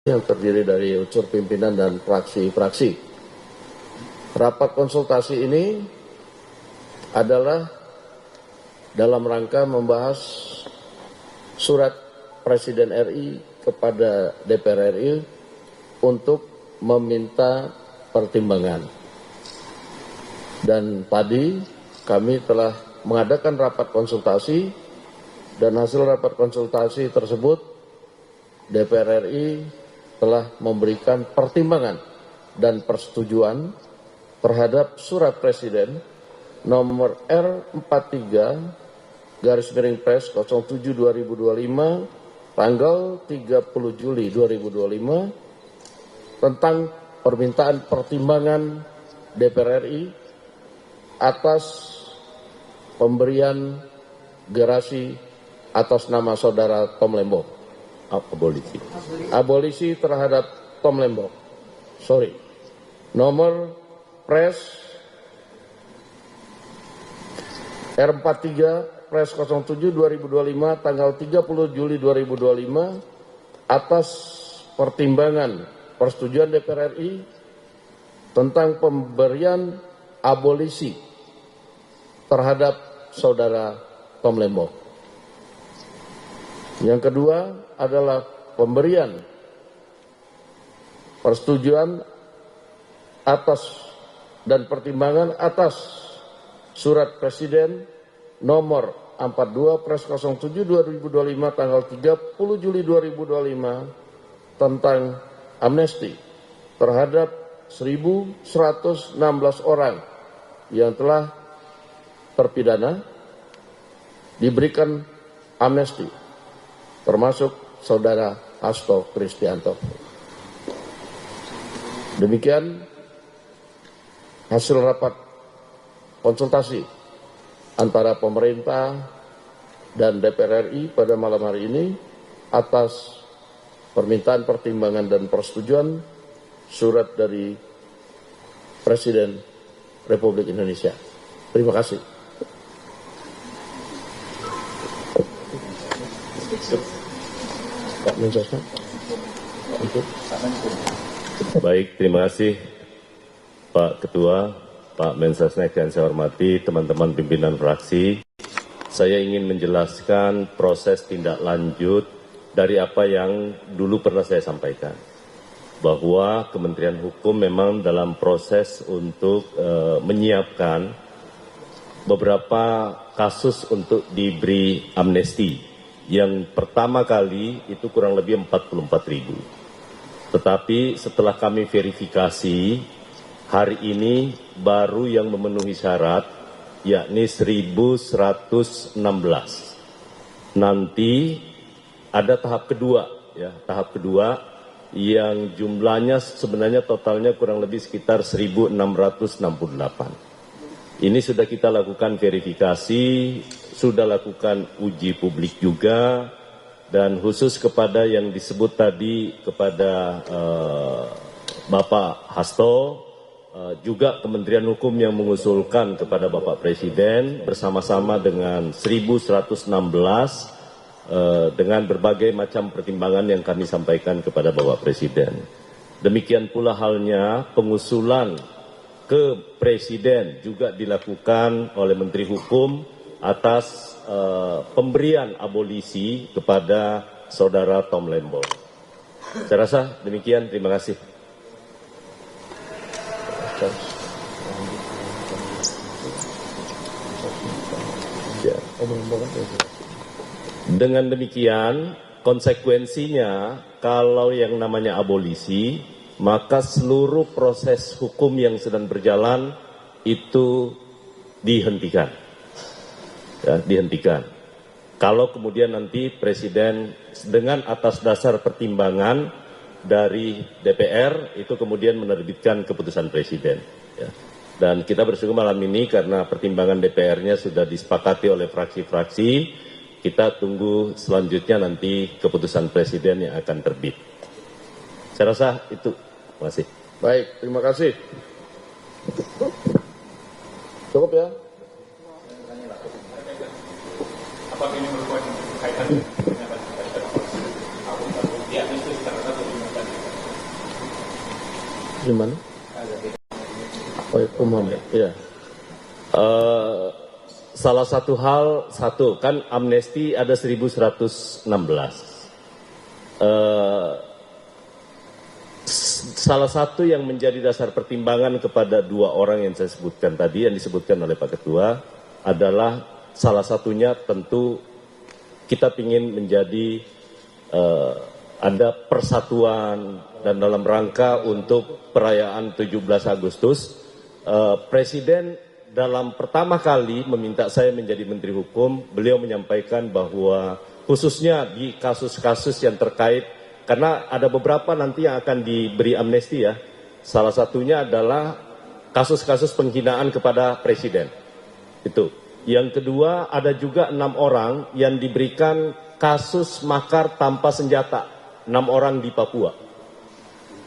yang terdiri dari unsur pimpinan dan fraksi-fraksi. Rapat konsultasi ini adalah dalam rangka membahas surat Presiden RI kepada DPR RI untuk meminta pertimbangan. Dan tadi kami telah mengadakan rapat konsultasi dan hasil rapat konsultasi tersebut DPR RI telah memberikan pertimbangan dan persetujuan terhadap surat Presiden nomor R43/Pres07/2025 tanggal 30 Juli 2025 tentang permintaan pertimbangan DPR RI atas pemberian gerasi atas nama saudara Tom Lembong. Abolisi terhadap Tom Lembong. Nomor Pres R43/Pres07/2025 tanggal 30 Juli 2025 atas pertimbangan persetujuan DPR RI tentang pemberian abolisi terhadap saudara Tom Lembong. Yang kedua adalah pemberian persetujuan atas dan pertimbangan atas surat Presiden nomor 42/Pres07/2025 tanggal 30 Juli 2025 tentang amnesti terhadap 1.116 orang yang telah terpidana diberikan amnesti, termasuk saudara Hasto Kristianto. Demikian hasil rapat konsultasi antara pemerintah dan DPR RI pada malam hari ini atas permintaan pertimbangan dan persetujuan surat dari Presiden Republik Indonesia. Terima kasih. Pak Mensesnek. Baik, terima kasih Pak Ketua, Pak Mensesnek yang saya hormati, teman-teman pimpinan fraksi. Saya ingin menjelaskan proses tindak lanjut dari apa yang dulu pernah saya sampaikan. Bahwa Kementerian Hukum memang dalam proses untuk menyiapkan beberapa kasus untuk diberi amnesti. Yang pertama kali itu kurang lebih 44.000. Tetapi setelah kami verifikasi, hari ini baru yang memenuhi syarat, yakni 1.116. Nanti ada tahap kedua, ya, tahap kedua yang jumlahnya sebenarnya totalnya kurang lebih sekitar 1.668. Ini sudah kita lakukan verifikasi, sudah lakukan uji publik juga, dan khusus kepada yang disebut tadi kepada Bapak Hasto, juga Kementerian Hukum yang mengusulkan kepada Bapak Presiden bersama-sama dengan 1.116 dengan berbagai macam pertimbangan yang kami sampaikan kepada Bapak Presiden. Demikian pula halnya pengusulan ke Presiden juga dilakukan oleh Menteri Hukum atas pemberian abolisi kepada saudara Tom Lembong. Saya rasa demikian, terima kasih. Dengan demikian, konsekuensinya kalau yang namanya abolisi, maka seluruh proses hukum yang sedang berjalan itu dihentikan. Ya, dihentikan. Kalau kemudian nanti Presiden dengan atas dasar pertimbangan dari DPR itu kemudian menerbitkan keputusan Presiden. Ya. Dan kita bersyukur malam ini karena pertimbangan DPR-nya sudah disepakati oleh fraksi-fraksi, kita tunggu selanjutnya nanti keputusan Presiden yang akan terbit. Saya rasa itu. Terima kasih. Baik, terima kasih. Cukup ya? Apakah ini merupakan kaitan dengan Gimana? Oh, umum ya. Salah satu hal, kan amnesti ada 1116. Salah satu yang menjadi dasar pertimbangan kepada dua orang yang saya sebutkan tadi, yang disebutkan oleh Pak Ketua, adalah salah satunya tentu kita ingin menjadi ada persatuan, dan dalam rangka untuk perayaan 17 Agustus, Presiden dalam pertama kali meminta saya menjadi Menteri Hukum, beliau menyampaikan bahwa khususnya di kasus-kasus yang terkait, karena ada beberapa nanti yang akan diberi amnesti ya, salah satunya adalah kasus-kasus penghinaan kepada Presiden. Itu. Yang kedua, ada juga 6 orang yang diberikan kasus makar tanpa senjata, 6 orang di Papua.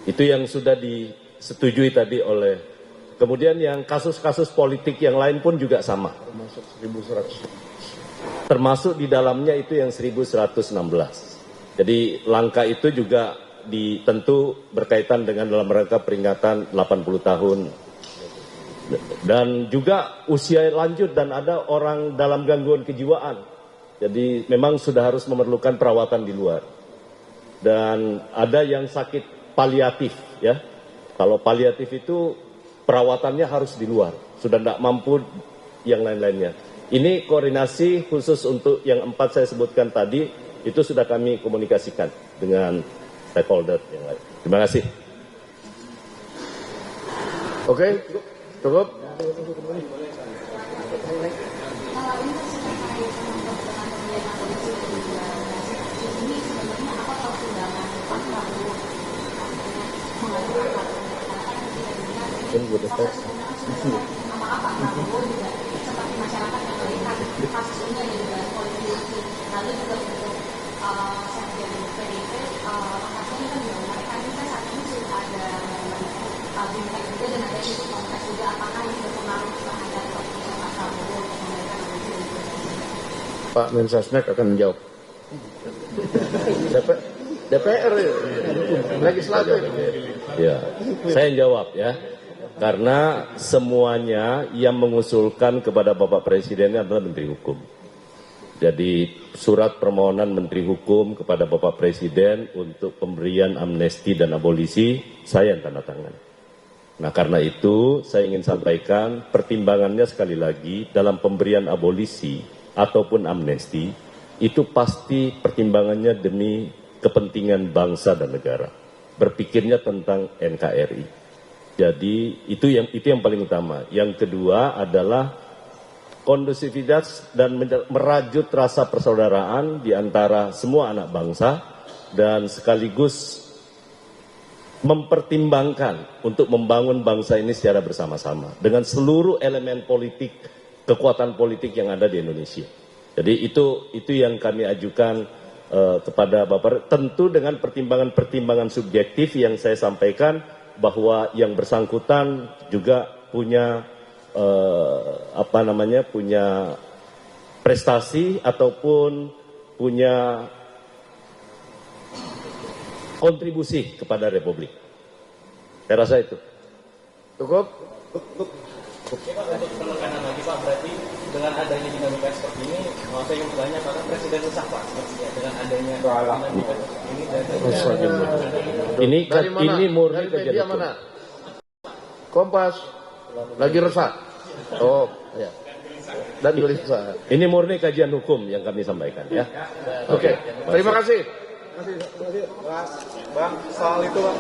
Itu yang sudah disetujui tadi oleh. Kemudian yang kasus-kasus politik yang lain pun juga sama. Termasuk 1100. Termasuk di dalamnya itu yang 1116. Jadi langkah itu juga tentu berkaitan dengan dalam rangka peringatan 80 tahun. Dan juga usia lanjut dan ada orang dalam gangguan kejiwaan. Jadi memang sudah harus memerlukan perawatan di luar. Dan ada yang sakit paliatif ya. Kalau paliatif itu perawatannya harus di luar, sudah tidak mampu yang lain-lainnya. Ini koordinasi khusus untuk yang 4 saya sebutkan tadi, itu sudah kami komunikasikan dengan stakeholder yang lain. Terima kasih. Oke, cukup. Pak Mensesnek akan menjawab. DPR ya, legislatif. Ya, saya jawab ya. Karena semuanya yang mengusulkan kepada Bapak Presiden adalah Menteri Hukum. Jadi surat permohonan Menteri Hukum kepada Bapak Presiden untuk pemberian amnesti dan abolisi, saya yang tanda tangan. Nah karena itu saya ingin sampaikan pertimbangannya sekali lagi dalam pemberian abolisi ataupun amnesti, itu pasti pertimbangannya demi kepentingan bangsa dan negara. Berpikirnya tentang NKRI. Jadi itu yang paling utama. Yang kedua adalah kondusivitas dan merajut rasa persaudaraan di antara semua anak bangsa dan sekaligus mempertimbangkan untuk membangun bangsa ini secara bersama-sama dengan seluruh elemen politik, kekuatan politik yang ada di Indonesia. Jadi itu yang kami ajukan kepada Bapak, tentu dengan pertimbangan-pertimbangan subjektif yang saya sampaikan, bahwa yang bersangkutan juga punya punya prestasi ataupun punya kontribusi kepada Republik. Saya rasa itu. Cukup. Pak, untuk penekanan lagi Pak, berarti dengan adanya dinamika seperti ini, saya ingin bertanya, apakah Presiden resah Pak sepertinya dengan adanya dinamika seperti ini? Ini murni media mana? Kompas lagi resah. Oh, ya. Dan gelisah. Ini murni kajian hukum yang kami sampaikan ya. Oke. Terima kasih. Terima kasih Bang, soal itu Bang.